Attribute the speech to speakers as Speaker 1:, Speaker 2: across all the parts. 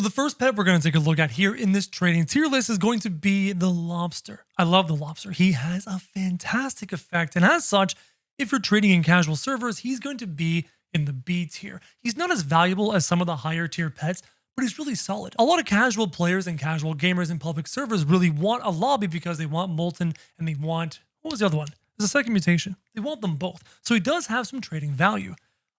Speaker 1: So the first pet we're going to take a look at here in this trading tier list is going to be the lobster. I love the lobster. He has a fantastic effect. And as such, if you're trading in casual servers, he's going to be in the B tier. He's not as valuable as some of the higher tier pets, but he's really solid. A lot of casual players and casual gamers in public servers really want a lobby because they want Molten and they want, what was the other one? There's a second mutation. They want them both. So he does have some trading value.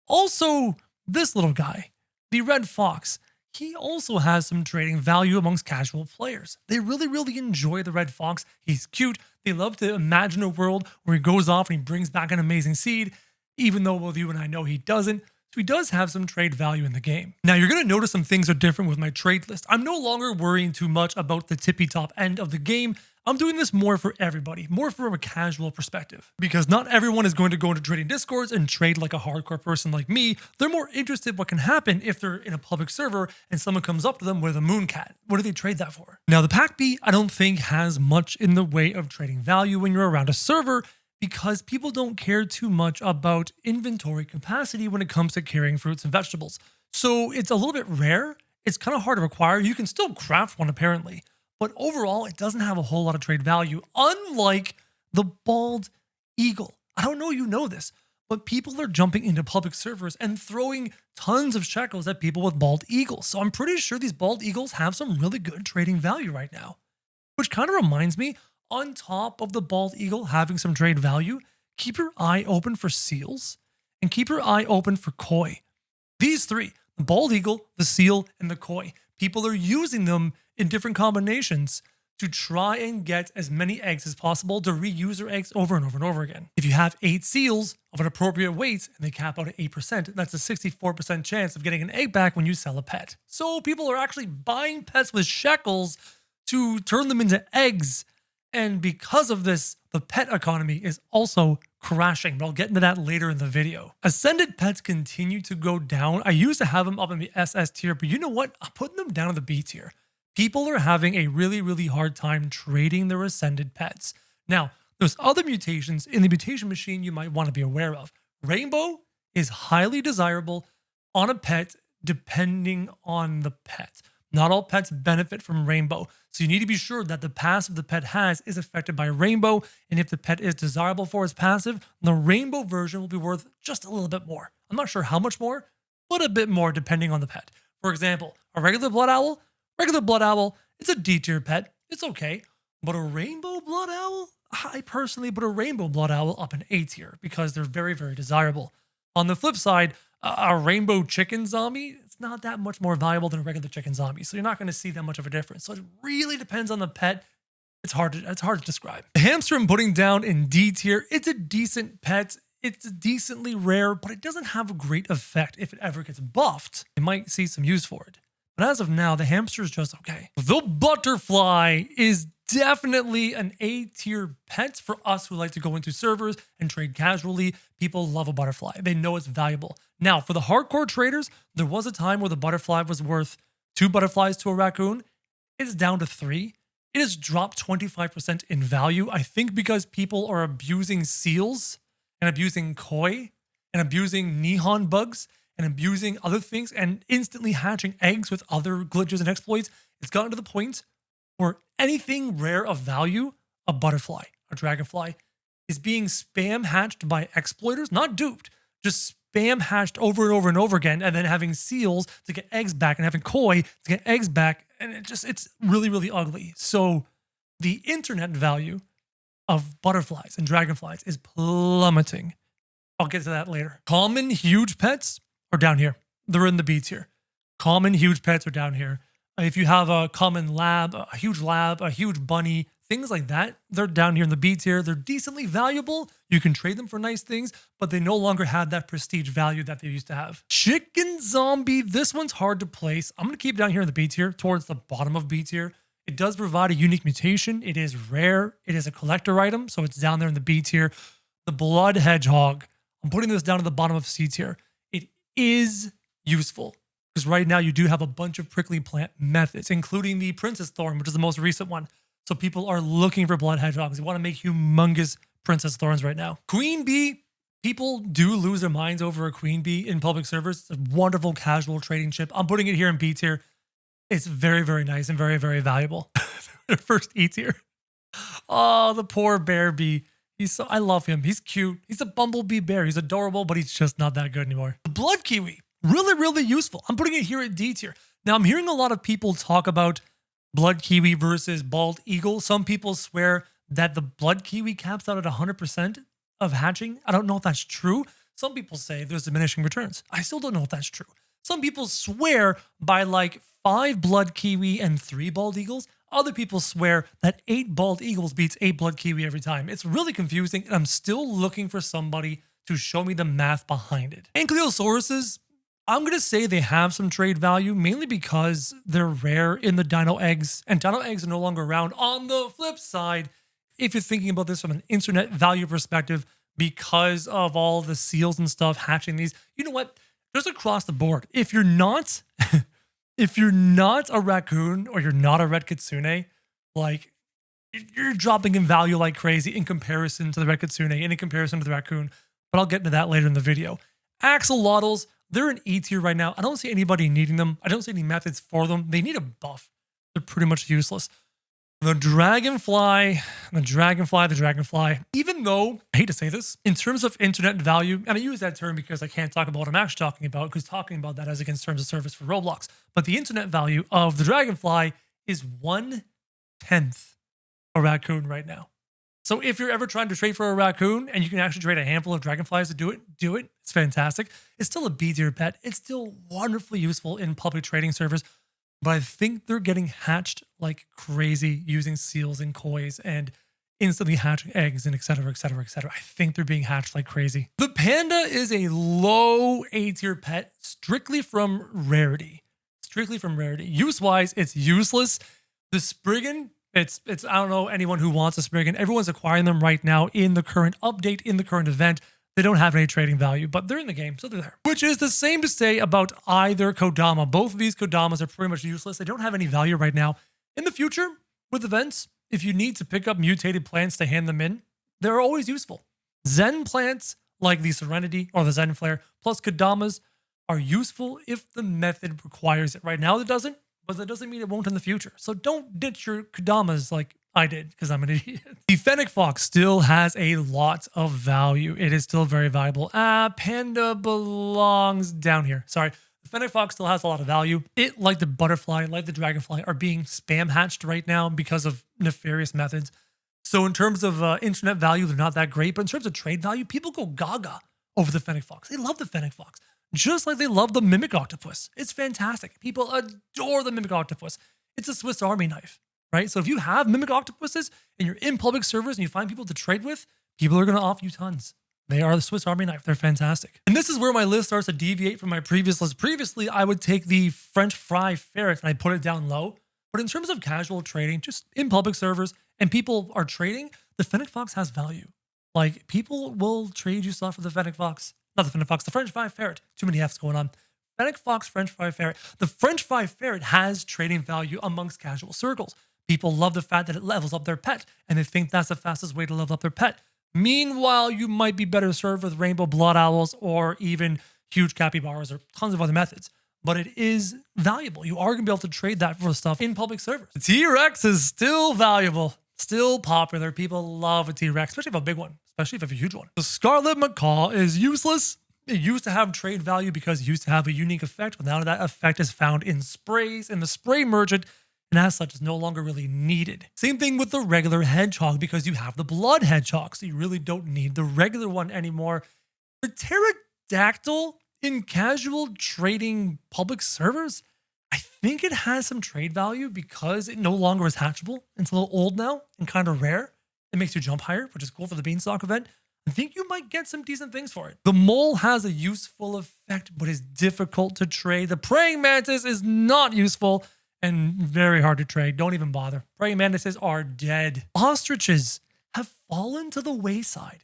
Speaker 1: Also, this little guy, the red fox, he also has some trading value amongst casual players. They really enjoy the red fox. He's cute. They love to imagine a world where he goes off and he brings back an amazing seed, even though both you and I know he doesn't. So he does have some trade value in the game. Now you're going to notice some things are different with my trade list. I'm no longer worrying too much about the tippy top end of the game. I'm doing this more for everybody, more from a casual perspective, because not everyone is going to go into trading discords and trade like a hardcore person like me. They're more interested in what can happen if they're in a public server and someone comes up to them with a mooncat. What do they trade that for? Now the pack B, I don't think has much in the way of trading value when you're around a server, because people don't care too much about inventory capacity when it comes to carrying fruits and vegetables. So it's a little bit rare. It's kind of hard to acquire. You can still craft one apparently, but overall it doesn't have a whole lot of trade value, unlike the bald eagle. I don't know you know this, but people are jumping into public servers and throwing tons of shekels at people with bald eagles. So I'm pretty sure these bald eagles have some really good trading value right now, which kind of reminds me, on top of the bald eagle having some trade value, keep your eye open for seals and keep your eye open for koi. These three, the bald eagle, the seal, and the koi, people are using them in different combinations to try and get as many eggs as possible to reuse their eggs over and over and over again. If you have 8 seals of an appropriate weight and they cap out at 8%, that's a 64% chance of getting an egg back when you sell a pet. So people are actually buying pets with shekels to turn them into eggs. And because of this, the pet economy is also crashing, but I'll get into that later in the video. Ascended pets continue to go down. I used to have them up in the SS tier, but you know what? I'm putting them down in the B tier. People are having a really hard time trading their ascended pets. Now, there's other mutations in the mutation machine you might want to be aware of. Rainbow is highly desirable on a pet depending on the pet. Not all pets benefit from rainbow, so you need to be sure that the passive the pet has is affected by rainbow, and if the pet is desirable for its passive, the rainbow version will be worth just a little bit more. I'm not sure how much more, but a bit more depending on the pet. For example, a regular blood owl, it's a D tier pet, it's okay, but a rainbow blood owl, I personally put a rainbow blood owl up in A tier because they're very desirable. On the flip side, a rainbow chicken zombie, it's not that much more valuable than a regular chicken zombie. So you're not going to see that much of a difference. So it really depends on the pet. It's hard to describe. The hamster I'm putting down in D tier. It's a decent pet. It's decently rare, but it doesn't have a great effect. If it ever gets buffed, you might see some use for it. But as of now, the hamster is just okay. The butterfly is definitely an A tier pet for us who like to go into servers and trade casually. People love a butterfly. They know it's valuable. Now, for the hardcore traders, there was a time where the butterfly was worth 2 butterflies to a raccoon. It's down to 3. It has dropped 25% in value. I think because people are abusing seals and abusing koi and abusing Nihon bugs and abusing other things and instantly hatching eggs with other glitches and exploits. It's gotten to the point where anything rare of value, a butterfly, a dragonfly, is being spam hatched by exploiters, not duped, just spam hatched over and over and over again, and then having seals to get eggs back and having koi to get eggs back. And it's really ugly. So the internet value of butterflies and dragonflies is plummeting. I'll get to that later. Common huge pets are down here. They're in the B tier. Common huge pets are down here. If you have a common lab, a huge bunny, things like that, they're down here in the B tier. They're decently valuable. You can trade them for nice things, but they no longer have that prestige value that they used to have. Chicken zombie, this one's hard to place. I'm going to keep it down here in the B tier, towards the bottom of B tier. It does provide a unique mutation. It is rare. It is a collector item, so it's down there in the B tier. The blood hedgehog, I'm putting this down to the bottom of C tier. It is useful, because right now you do have a bunch of prickly plant methods, including the princess thorn, which is the most recent one. So people are looking for blood hedgehogs. They want to make humongous princess thorns right now. Queen bee, people do lose their minds over a queen bee in public servers. It's a wonderful casual trading chip. I'm putting it here in B tier. It's very, very nice and very, very valuable. Their first E tier. Oh, the poor bear bee. I love him. He's cute. He's a bumblebee bear. He's adorable, but he's just not that good anymore. The blood kiwi. Really, really useful. I'm putting it here at D tier. Now, I'm hearing a lot of people talk about blood kiwi versus bald eagle. Some people swear that the blood kiwi caps out at 100% of hatching. I don't know if that's true. Some people say there's diminishing returns. I still don't know if that's true. Some people swear by like 5 blood kiwi and 3 bald eagles. Other people swear that 8 bald eagles beats 8 blood kiwi every time. It's really confusing, and I'm still looking for somebody to show me the math behind it. Ankylosauruses, I'm going to say they have some trade value, mainly because they're rare in the dino eggs, and dino eggs are no longer around. On the flip side, if you're thinking about this from an internet value perspective, because of all the seals and stuff hatching these, you know what? Just across the board, if you're not if you're not a raccoon or you're not a red kitsune, like you're dropping in value like crazy in comparison to the red kitsune and in comparison to the raccoon. But I'll get into that later in the video. Axolotls, they're an E tier right now. I don't see anybody needing them. I don't see any methods for them. They need a buff. They're pretty much useless. The dragonfly, even though, I hate to say this, in terms of internet value, and I use that term because I can't talk about what I'm actually talking about, because talking about that as against terms of service for Roblox, but the internet value of the dragonfly is 1/10 a raccoon right now. So if you're ever trying to trade for a raccoon and you can actually trade a handful of dragonflies to do it. It's fantastic. It's still a B tier pet. It's still wonderfully useful in public trading servers. But I think they're getting hatched like crazy using seals and kois and instantly hatching eggs and et cetera, et cetera, et cetera. I think they're being hatched like crazy. The panda is a low A tier pet strictly from rarity. Use-wise, it's useless. The Spriggan, it's I don't know anyone who wants a Spriggan. Everyone's acquiring them right now in the current update, in the current event. They don't have any trading value, but they're in the game, so they're there. Which is the same to say about either Kodama. Both of these Kodamas are pretty much useless. They don't have any value right now. In the future, with events, if you need to pick up mutated plants to hand them in, they're always useful. Zen plants, like the Serenity or the Zen Flare, plus Kodamas, are useful if the method requires it. Right now it doesn't, but that doesn't mean it won't in the future. So don't ditch your Kodamas like I did, because I'm an idiot. The Fennec Fox still has a lot of value. It is still very valuable. Panda belongs down here. Sorry. The Fennec Fox still has a lot of value. It, like the butterfly, like the dragonfly, are being spam hatched right now because of nefarious methods. So in terms of internet value, they're not that great. But in terms of trade value, people go gaga over the Fennec Fox. They love the Fennec Fox, just like they love the Mimic Octopus. It's fantastic. People adore the Mimic Octopus. It's a Swiss Army knife. Right? So if you have Mimic Octopuses and you're in public servers and you find people to trade with, people are going to offer you tons. They are the Swiss Army knife. They're fantastic. And this is where my list starts to deviate from my previous list. Previously, I would take the French fry ferret and I'd put it down low. But in terms of casual trading, just in public servers and people are trading, the Fennec Fox has value. Like, people will trade you stuff for the Fennec Fox. Not the Fennec Fox, the French fry ferret. Too many F's going on. Fennec Fox, French fry ferret. The French fry ferret has trading value amongst casual circles. People love the fact that it levels up their pet, and they think that's the fastest way to level up their pet. Meanwhile, you might be better served with rainbow blood owls or even huge capybaras or tons of other methods. But it is valuable. You are going to be able to trade that for stuff in public servers. The T-Rex is still valuable, still popular. People love a T-Rex, especially if you have a big one, especially if you have a huge one. The Scarlet Macaw is useless. It used to have trade value because it used to have a unique effect, but now that effect is found in sprays, in the spray merchant, and as such is no longer really needed. Same thing with the regular hedgehog, because you have the blood hedgehog, so you really don't need the regular one anymore. The pterodactyl in casual trading public servers, I think it has some trade value because it no longer is hatchable. It's a little old now and kind of rare. It makes you jump higher, which is cool for the Beanstalk event. I think you might get some decent things for it. The mole has a useful effect, but is difficult to trade. The praying mantis is not useful and very hard to trade. Don't even bother. Praying mantises are dead. Ostriches have fallen to the wayside.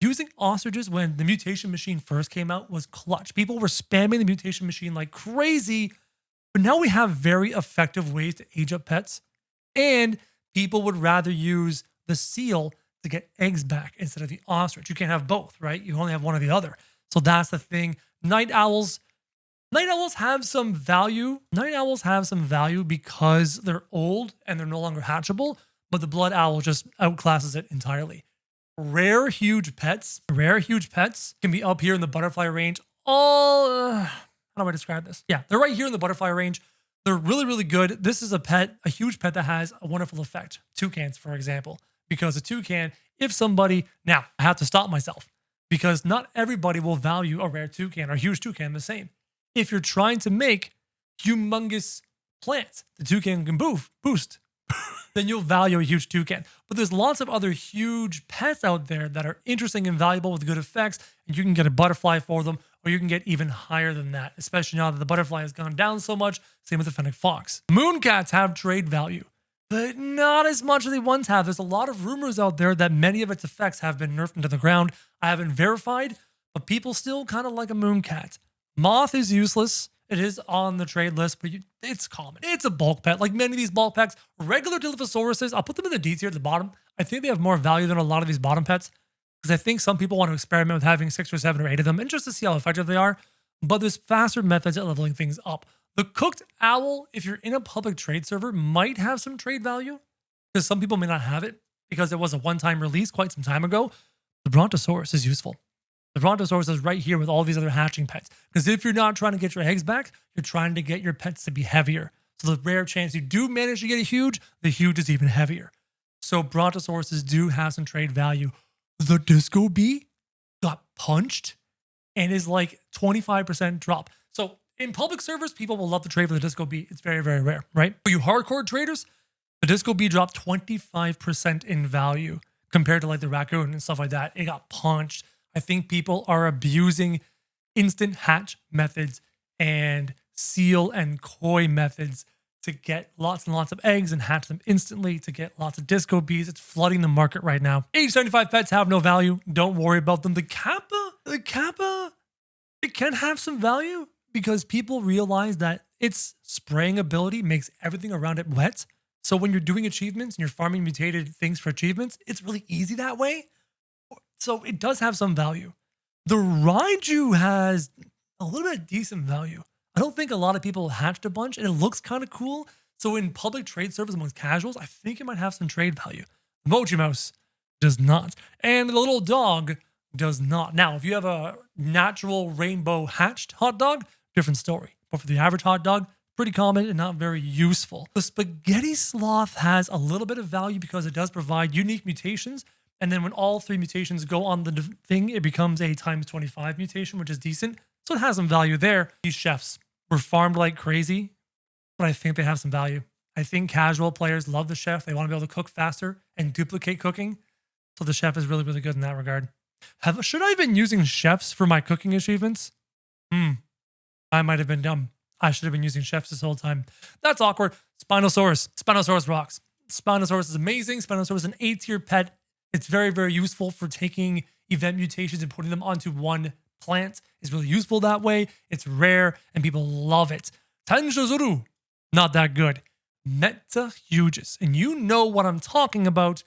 Speaker 1: Using ostriches when the mutation machine first came out was clutch. People were spamming the mutation machine like crazy, but now we have very effective ways to age up pets, and people would rather use the seal to get eggs back instead of the ostrich. You can't have both, right? You only have one or the other. So that's the thing. Night owls, Night owls have some value. Night owls have some value because they're old and they're no longer hatchable, but the blood owl just outclasses it entirely. Rare huge pets can be up here in the butterfly range. How do I describe this? Yeah, they're right here in the butterfly range. They're really, really good. This is a huge pet that has a wonderful effect. Toucans, for example, because a toucan, now I have to stop myself because not everybody will value a rare toucan or huge toucan the same. If you're trying to make humongous plants, the toucan can boost, then you'll value a huge toucan. But there's lots of other huge pets out there that are interesting and valuable with good effects, and you can get a butterfly for them, or you can get even higher than that, especially now that the butterfly has gone down so much. Same with the fennec fox. Mooncats have trade value, but not as much as they once have. There's a lot of rumors out there that many of its effects have been nerfed into the ground. I haven't verified, but people still kind of like a mooncat. Moth is useless. It is on the trade list, but it's common. It's a bulk pet. Like many of these bulk pets, regular Dilophosauruses, I'll put them in the D tier at the bottom. I think they have more value than a lot of these bottom pets because I think some people want to experiment with having 6 or 7 or 8 of them and just to see how effective they are. But there's faster methods at leveling things up. The cooked owl, if you're in a public trade server, might have some trade value because some people may not have it because it was a one-time release quite some time ago. The Brontosaurus is useful. The Brontosaurus is right here with all these other hatching pets. Because if you're not trying to get your eggs back, you're trying to get your pets to be heavier. So the rare chance you do manage to get a huge, the huge is even heavier. So Brontosauruses do have some trade value. The Disco Bee got punched and is like 25% drop. So in public servers, people will love to trade for the Disco Bee. It's very, very rare, right? For you hardcore traders, the Disco Bee dropped 25% in value compared to like the raccoon and stuff like that. It got punched. I think people are abusing instant hatch methods and seal and koi methods to get lots and lots of eggs and hatch them instantly to get lots of disco bees. It's flooding the market right now. Age 75 pets have no value. Don't worry about them. The kappa, it can have some value because people realize that its spraying ability makes everything around it wet. So when you're doing achievements and you're farming mutated things for achievements, it's really easy that way. So it does have some value. The Raiju has a little bit of decent value. I don't think a lot of people hatched a bunch and it looks kind of cool. So in public trade service amongst casuals, I think it might have some trade value. The Mochi Mouse does not. And the little dog does not. Now, if you have a natural rainbow hatched hot dog, different story. But for the average hot dog, pretty common and not very useful. The Spaghetti Sloth has a little bit of value because it does provide unique mutations. And then when all 3 mutations go on the thing, it becomes a times 25 mutation, which is decent. So it has some value there. These chefs were farmed like crazy, but I think they have some value. I think casual players love the chef. They want to be able to cook faster and duplicate cooking. So the chef is really, really good in that regard. Should I have been using chefs for my cooking achievements? I might have been dumb. I should have been using chefs this whole time. That's awkward. Spinosaurus. Spinosaurus rocks. Spinosaurus is amazing. Spinosaurus is an A-tier pet. It's very, very useful for taking event mutations and putting them onto one plant. It's really useful that way. It's rare and people love it. Tanjozuru, not that good. Meta Huges. And you know what I'm talking about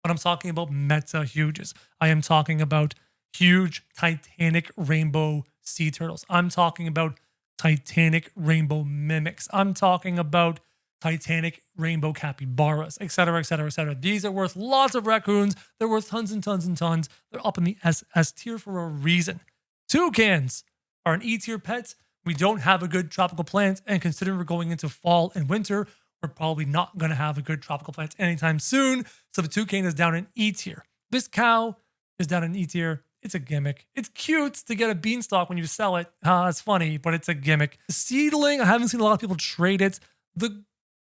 Speaker 1: when I'm talking about Meta Huges. I am talking about huge titanic rainbow sea turtles. I'm talking about titanic rainbow mimics. I'm talking about titanic rainbow capybaras, etc., etc., etc. These are worth lots of raccoons. They're worth tons and tons and tons. They're up in the S tier for a reason. Toucans are an E tier pet. We don't have a good tropical plant, and considering we're going into fall and winter, we're probably not going to have a good tropical plant anytime soon. So the toucan is down in E tier. This cow is down in E tier. It's a gimmick. It's cute to get a beanstalk when you sell it. It's funny, but it's a gimmick. The seedling, I haven't seen a lot of people trade it. The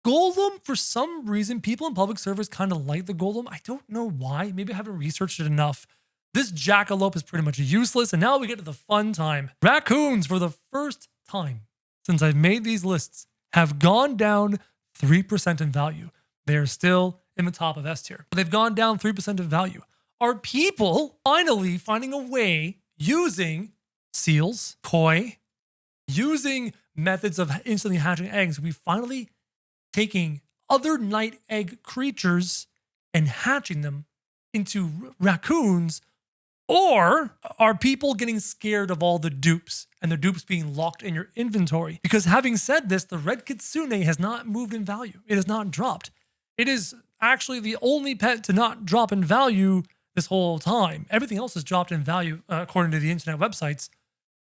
Speaker 1: golem, for some reason, people in public servers kind of like the golem. I don't know why. Maybe I haven't researched it enough. This jackalope is pretty much useless. And now we get to the fun time. Raccoons, for the first time since I've made these lists, have gone down 3% in value. They are still in the top of S tier, but they've gone down 3% in value. Are people finally finding a way using seals, koi, using methods of instantly hatching eggs? We finally taking other night egg creatures and hatching them into raccoons? Or are people getting scared of all the dupes and the dupes being locked in your inventory. Because having said this, the red kitsune has not moved in value. It has not dropped. It is actually the only pet to not drop in value this whole time. Everything else has dropped in value according to the internet websites.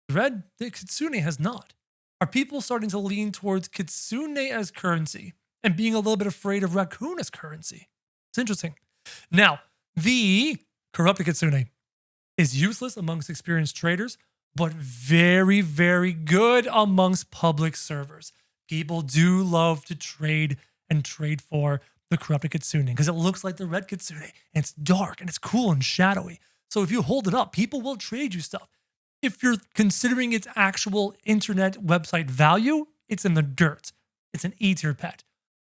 Speaker 1: The kitsune has not. Are people starting to lean towards kitsune as currency and being a little bit afraid of raccoon as currency? It's interesting. Now, the corrupted kitsune is useless amongst experienced traders, but very, very good amongst public servers. People do love to trade and trade for the corrupted kitsune because it looks like the red kitsune and it's dark and it's cool and shadowy. So if you hold it up, people will trade you stuff. If you're considering its actual internet website value, it's in the dirt. It's an E-tier pet.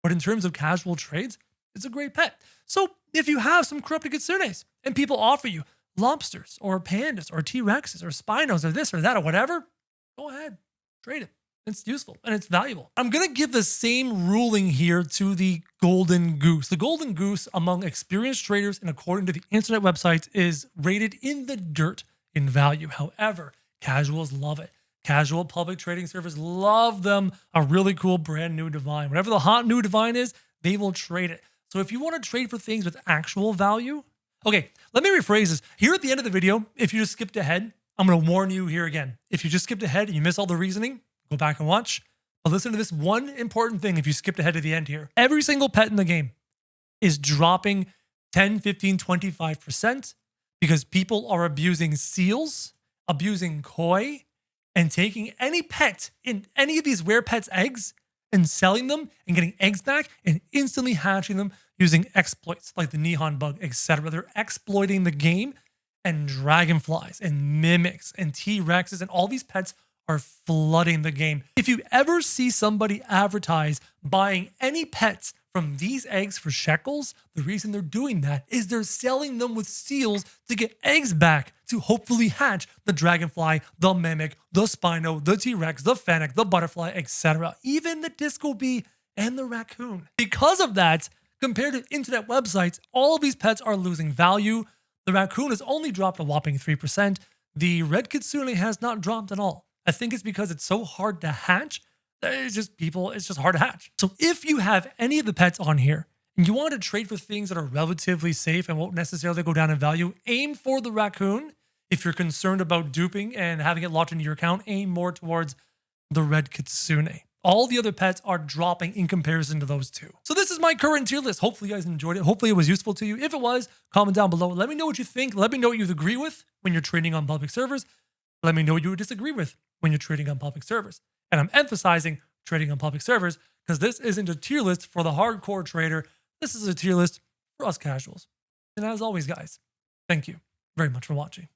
Speaker 1: But in terms of casual trades, it's a great pet. So if you have some corrupted kitsunes and people offer you lobsters or pandas or T-Rexes or Spinos or this or that or whatever, go ahead, trade it. It's useful and it's valuable. I'm going to give the same ruling here to the golden goose. The golden goose among experienced traders and according to the internet websites is rated in the dirt in value. However, casuals love it. Casual public trading servers love them. A really cool brand new divine. Whatever the hot new divine is, they will trade it. So if you want to trade for things with actual value, okay, let me rephrase this. Here at the end of the video, if you just skipped ahead, I'm going to warn you here again. If you just skipped ahead and you miss all the reasoning, go back and watch. But listen to this one important thing if you skipped ahead to the end here. Every single pet in the game is dropping 10, 15, 25% because people are abusing seals, abusing koi, and taking any pet in any of these rare pets' eggs and selling them and getting eggs back and instantly hatching them using exploits like the Nihon bug, etc. They're exploiting the game, and dragonflies and mimics and T-Rexes and all these pets are flooding the game. If you ever see somebody advertise buying any pets from these eggs for shekels, the reason they're doing that is they're selling them with seals to get eggs back to hopefully hatch the dragonfly, the mimic, the spino, the T-Rex, the fennec, the butterfly, etc. Even the disco bee and the raccoon. Because of that, compared to internet websites, all of these pets are losing value. The raccoon has only dropped a whopping 3%. The red kitsune has not dropped at all. I think it's because it's so hard to hatch. It's just hard to hatch. So if you have any of the pets on here and you want to trade for things that are relatively safe and won't necessarily go down in value, aim for the raccoon. If you're concerned about duping and having it locked into your account, aim more towards the red kitsune. All the other pets are dropping in comparison to those two. So this is my current tier list. Hopefully you guys enjoyed it. Hopefully it was useful to you. If it was, comment down below. Let me know what you think. Let me know what you agree with when you're trading on public servers. Let me know what you disagree with when you're trading on public servers. And I'm emphasizing trading on public servers because this isn't a tier list for the hardcore trader. This is a tier list for us casuals. And as always, guys, thank you very much for watching.